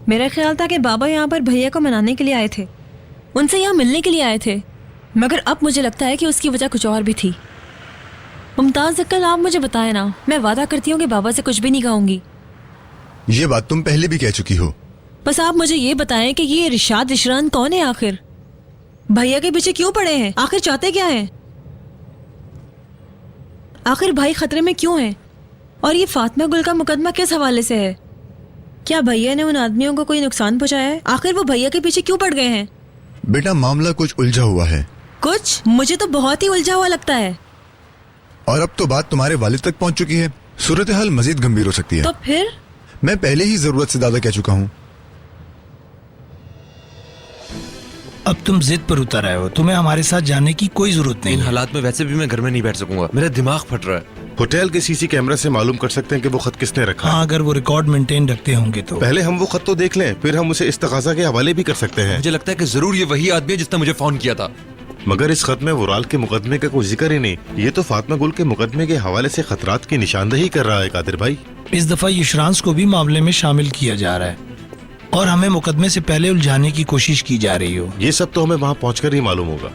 मेरा ख्याल था कि बाबा यहाँ पर भैया को मनाने के लिए आए थे, उनसे यहाँ मिलने के लिए आए थे, मगर अब मुझे लगता है कि उसकी वजह कुछ और भी थी। मुमताज़ अक्कल, आप मुझे बताएं ना, मैं वादा करती हूँ कि बाबा से कुछ भी नहीं कहूँगी। ये बात तुम पहले भी कह चुकी हो। बस आप मुझे ये बताएं कि ये इरशाद इशरान कौन है आखिर? भैया के पीछे क्यों पड़े हैं? आखिर चाहते क्या हैं? आखिर भाई खतरे में क्यों है? और ये फातिमा गुल का मुकदमा किस हवाले से है? क्या भैया ने उन आदमियों को कोई नुकसान पहुंचाया है? आखिर वो भैया के पीछे क्यों पड़ गए हैं? बेटा, मामला कुछ उलझा हुआ है। कुछ? मुझे तो बहुत ही उलझा हुआ लगता है। और अब तो बात तुम्हारे वालिद तक पहुंच चुकी है। सूरत हाल मजीद गंभीर हो सकती है। तो फिर? मैं पहले ही जरूरत से ज्यादा कह चुका हूँ। अब तुम जिद पर उतर आए हो, तुम्हें हमारे साथ जाने की कोई जरूरत नहीं। इन हालात में वैसे भी मैं घर में नहीं बैठ सकूंगा, मेरा दिमाग फट रहा है। होटल के सीसी कैमरा से मालूम कर सकते हैं कि वो खत किसने रखा। हाँ, अगर वो रिकॉर्ड मेंटेन रखते होंगे तो। पहले हम वो खत तो देख लें, फिर हम उसे इस्तग़ाज़ा के हवाले भी कर सकते हैं। मुझे लगता है कि जरूर ये वही आदमी है जिसने मुझे फोन किया था। मगर इस खत में वुराल के मुकदमे का कोई जिक्र ही नहीं। ये तो फातिमा गुल के मुकदमे के हवाले से खतरात की निशानदही कर रहा है कादिर भाई। इस दफा युशरांस को भी मामले में शामिल किया जा रहा है और हमें मुकदमे से पहले उलझाने की कोशिश की जा रही हो। ये सब तो हमें वहाँ पहुँचकर ही मालूम होगा।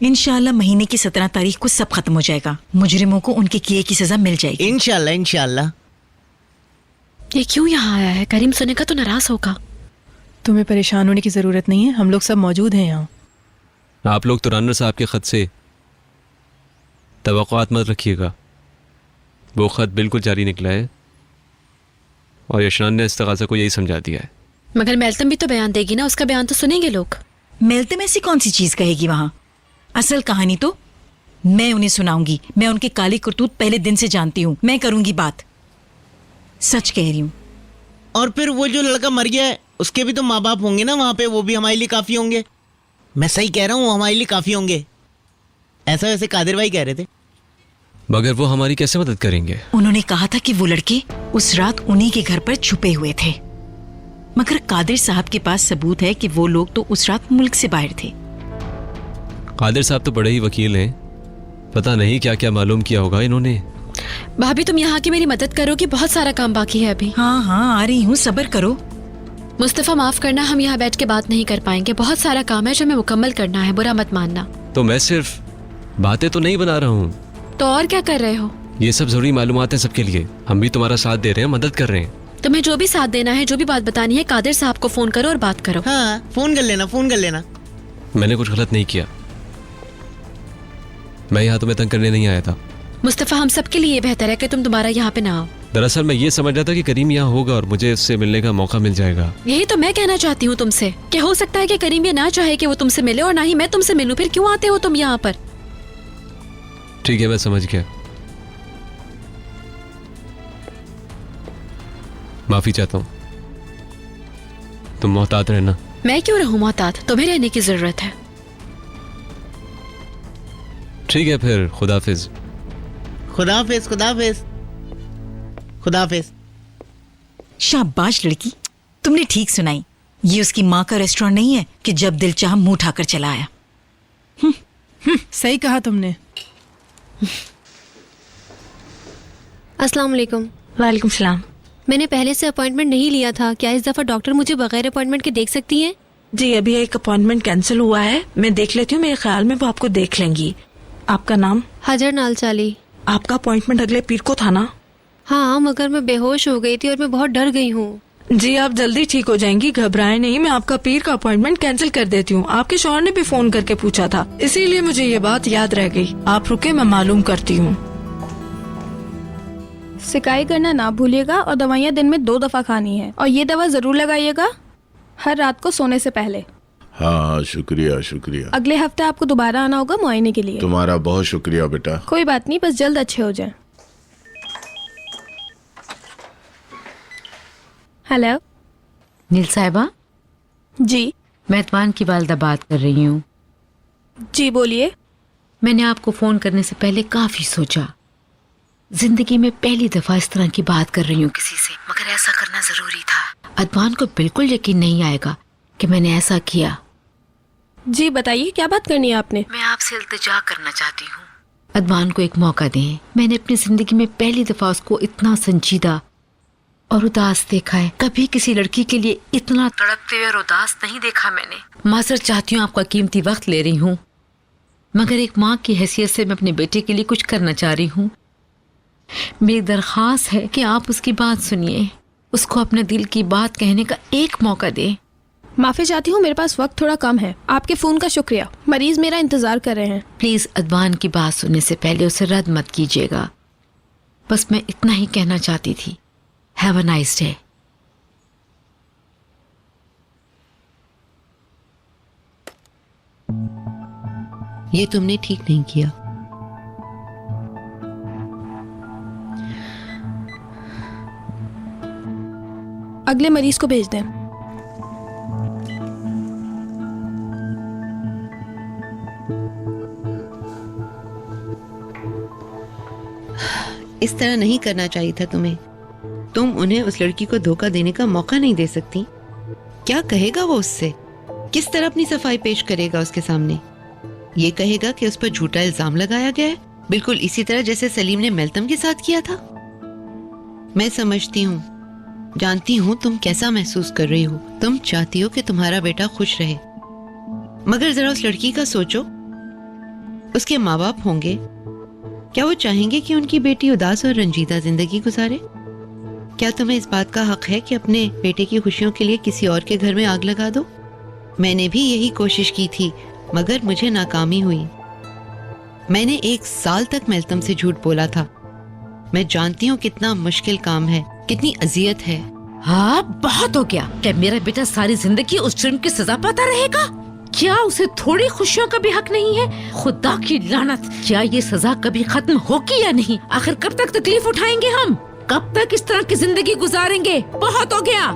इंशाल्लाह महीने की 17 तारीख को सब खत्म हो जाएगा। मुजरिमों को उनके किए की सजा मिल जाएगी। इंशाल्लाह इंशाल्लाह। ये क्यों यहाँ आया है? करीम सुनेगा तो नाराज होगा। तुम्हें परेशान होने की जरूरत नहीं है, हम लोग सब मौजूद हैं यहाँ। आप लोग तो रानर साहब के खत से तवक्कुआत मत रखिएगा। वो खत बिल्कुल जारी निकला है और यशरान ने इस्तग़ाज़ा को यही समझा दिया है। मगर मेलतम भी तो बयान देगी ना, उसका बयान तो सुनेंगे लोग। मेलतम ऐसी कौन सी चीज कहेगी वहाँ? असल कहानी तो मैं उन्हें सुनाऊंगी। मैं उनकी काली करतूत पहले दिन से जानती हूँ। मैं करूंगी बात, सच कह रही हूँ। और फिर वो जो लड़का मर गया है, उसके भी तो माँ बाप होंगे ना वहाँ पे, वो भी हमारे लिए काफी होंगे। मैं सही कह रहा हूँ, हमारे लिए काफी होंगे। ऐसा वैसे कादिर भाई कह रहे थे। मगर वो हमारी कैसे मदद करेंगे? उन्होंने कहा था कि वो लड़के उस रात उन्हीं के घर पर छुपे हुए थे, मगर कादिर साहब के पास सबूत है कि वो लोग तो उस रात मुल्क से बाहर थे। कादिर साहब तो बड़े ही वकील हैं, पता नहीं क्या क्या मालूम किया होगा इन्होंने। भाभी तुम यहाँ की मेरी मदद करो कि बहुत सारा काम बाकी है अभी। हाँ हाँ, आ रही हूँ, सब्र करो। मुस्तफा माफ करना, हम यहाँ बैठ के बात नहीं कर पाएंगे। बहुत सारा काम है जो हमें मुकम्मल करना है, बुरा मत मानना। तो मैं सिर्फ बातें तो नहीं बना रहा हूँ। तो और क्या कर रहे हो? ये सब जरूरी मालूमात है सबके लिए। हम भी तुम्हारा साथ दे रहे हैं, मदद कर रहे हैं। तुम्हें जो भी साथ देना है, जो भी बात बतानी है, कादिर साहब को फोन करो और बात करो। हाँ, फोन कर लेना, फोन कर लेना। मैंने कुछ गलत नहीं किया, मैं यहाँ तुम्हें तंग करने नहीं आया था। मुस्तफा, हम सबके लिए बेहतर है कि तुम दोबारा यहाँ पे ना आओ। दरअसल मैं ये समझ रहा था कि करीम यहाँ होगा और मुझे उससे मिलने का मौका मिल जाएगा। यही तो मैं कहना चाहती हूँ तुमसे कि हो सकता है कि करीम ये ना चाहे कि वो तुमसे मिले और ना ही मैं तुमसे मिलूं। फिर क्यों आते हो तुम यहाँ पर? ठीक है, मैं समझ गया, माफी चाहता हूँ। तुम मोहतात रहना। मैं क्यों रहूं मोहतात? तुम्हें रहने की जरूरत है। ठीक है फिर, खुदाफिज। खुदाफिज खुदाफिज खुदाफिज। शाबाश लड़की, तुमने ठीक सुनाई। ये उसकी माँ का रेस्टोरेंट नहीं है कि जब दिल चाह मुंह उठाकर चला आया। सही कहा तुमने। अस्सलाम वालेकुम। वालेकुम सलाम। मैंने पहले से अपॉइंटमेंट नहीं लिया था, क्या इस दफा डॉक्टर मुझे बगैर अपॉइंटमेंट के देख सकती हैं? जी, अभी एक अपॉइंटमेंट कैंसिल हुआ है, मैं देख लेती हूँ। मेरे ख्याल में वो आपको देख लेंगी। आपका नाम? हजर नालचाली। आपका अपॉइंटमेंट अगले पीर को था ना? हाँ, मगर मैं बेहोश हो गई थी और मैं बहुत डर गई हूँ। जी, आप जल्दी ठीक हो जाएंगी, घबराएं नहीं। मैं आपका पीर का अपॉइंटमेंट कैंसिल कर देती हूँ। आपके शौहर ने भी फोन करके पूछा था, इसीलिए मुझे ये बात याद रह गई। आप रुके, मैं मालूम करती हूँ। सिकाई करना ना भूलिएगा और दवाइयाँ दिन में 2 दफा खानी है। और ये दवा जरूर लगाइएगा हर रात को सोने से पहले। हाँ, शुक्रिया शुक्रिया। अगले हफ्ते आपको दोबारा आना होगा मुआयने के लिए। तुम्हारा बहुत शुक्रिया बेटा। कोई बात नहीं, बस जल्द अच्छे हो जाएं। हेलो नील साहिबा। जी, मैं इत्वान की वालिदा बात कर रही हूँ। जी बोलिए। मैंने आपको फोन करने से पहले काफी सोचा। जिंदगी में पहली दफा इस तरह की बात कर रही हूँ किसी से, मगर ऐसा करना जरूरी था। अदवान को बिल्कुल यकीन नहीं आएगा कि मैंने ऐसा किया। जी बताइए, क्या बात करनी है आपने? मैं आपसे इल्तिजा करना चाहती हूँ। अदवान को एक मौका दें। मैंने अपनी जिंदगी में पहली दफा उसको इतना संजीदा और उदास देखा है। कभी किसी लड़की के लिए इतना तड़पते हुए और उदास नहीं देखा मैंने। माजरत चाहती हूँ, आपका कीमती वक्त ले रही हूँ, मगर एक माँ की हैसियत से मैं अपने बेटे के लिए कुछ करना चाह रही हूँ। मेरी दरख्वास्त है कि आप उसकी बात सुनिए, उसको अपने दिल की बात कहने का एक मौका दें। माफी चाहती हूँ, मेरे पास वक्त थोड़ा कम है। आपके फोन का शुक्रिया, मरीज मेरा इंतजार कर रहे हैं। प्लीज अदवान की बात सुनने से पहले उसे रद्द मत कीजिएगा। बस मैं इतना ही कहना चाहती थी। Have a nice day. ये तुमने ठीक नहीं किया। अगले मरीज को भेज दें। इस तरह नहीं करना चाहिए था तुम्हें। तुम उन्हें उस लड़की को धोखा देने का मौका नहीं दे सकती। क्या कहेगा वो उससे? किस तरह अपनी सफाई पेश करेगा उसके सामने? ये कहेगा कि उस पर झूठा इल्जाम लगाया गया है, बिल्कुल इसी तरह जैसे सलीम ने मेल्तम के साथ किया था। मैं समझती हूँ, जानती हूँ तुम कैसा महसूस कर रही हो। तुम चाहती हो कि तुम्हारा बेटा खुश रहे, मगर जरा उस लड़की का सोचो। उसके माँ बाप होंगे, क्या वो चाहेंगे कि उनकी बेटी उदास और रंजीदा जिंदगी गुजारे? क्या तुम्हें इस बात का हक है कि अपने बेटे की खुशियों के लिए किसी और के घर में आग लगा दो? मैंने भी यही कोशिश की थी, मगर मुझे नाकामी हुई। मैंने 1 साल तक मेल्तम से झूठ बोला था। मैं जानती हूँ कितना मुश्किल काम है, कितनी अजियत है। हाँ, बहुत हो गया। क्या मेरा बेटा सारी जिंदगी उस जुर्म की सजा पाता रहेगा? क्या उसे थोड़ी खुशियों का भी हक नहीं है? खुदा की लानत, क्या ये सजा कभी खत्म होगी या नहीं? आखिर कब तक तकलीफ उठाएंगे हम? कब तक इस तरह की जिंदगी गुजारेंगे? बहुत हो गया।